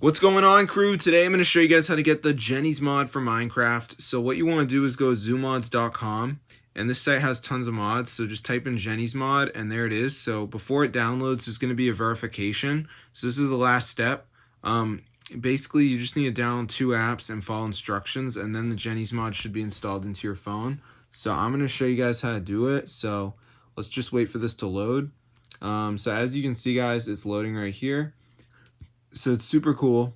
What's going on, crew? Today I'm going to show you guys how to get the Jenny's mod for Minecraft. So what you want to do is go to zoomods.com, and this site has tons of mods. So just type in Jenny's mod and there it is. So before it downloads, there's going to be a verification. So this is the last step. Basically you just need to download 2 apps and follow instructions, and then the Jenny's mod should be installed into your phone. So I'm going to show you guys how to do it. So let's just wait for this to load. So as you can see, guys, it's loading right here. So it's super cool.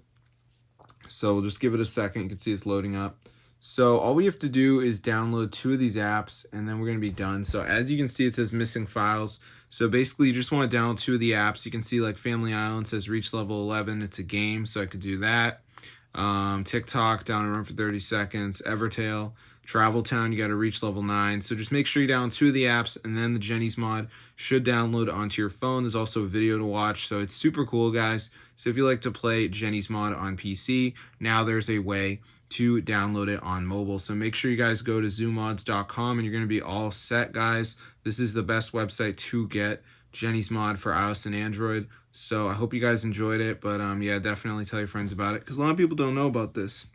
So we'll just give it a second. You can see it's loading up. So all we have to do is download 2 of these apps and then we're going to be done. So as you can see, it says missing files. So basically you just want to download 2 of the apps. You can see like Family Island says reach level 11. It's a game, so I could do that. TikTok, down and run for 30 seconds. Evertail, Travel Town, you got to reach level 9. So just make sure you download 2 of the apps, and then the Jenny's mod should download onto your phone. There's also a video to watch, so it's super cool, guys. So if you like to play Jenny's mod on PC, now there's a way to download it on mobile. So make sure you guys go to zoomods.com and you're going to be all set, guys. This is the best website to get Jenny's mod for iOS and Android. So I hope you guys enjoyed it, but yeah, definitely tell your friends about it, because a lot of people don't know about this.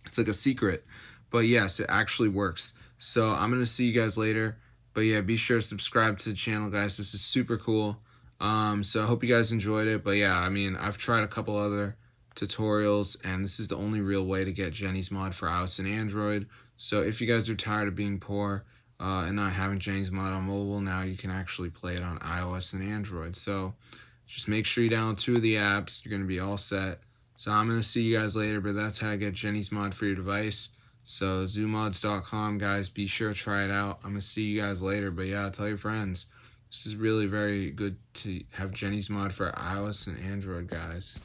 It's like a secret, but yes, it actually works. So I'm gonna see you guys later, but yeah, be sure to subscribe to the channel, guys. This is super cool. So I hope you guys enjoyed it, but yeah, I mean, I've tried a couple other tutorials, and this is the only real way to get Jenny's mod for iOS and Android. So if you guys are tired of being poor and not having Jenny's mod on mobile, now you can actually play it on iOS and Android. So just make sure you download 2 of the apps. You're going to be all set. So I'm going to see you guys later, but that's how to get Jenny's mod for your device. So zoomods.com, guys, be sure to try it out. I'm going to see you guys later, but yeah, tell your friends. This is really very good to have Jenny's mod for iOS and Android, guys.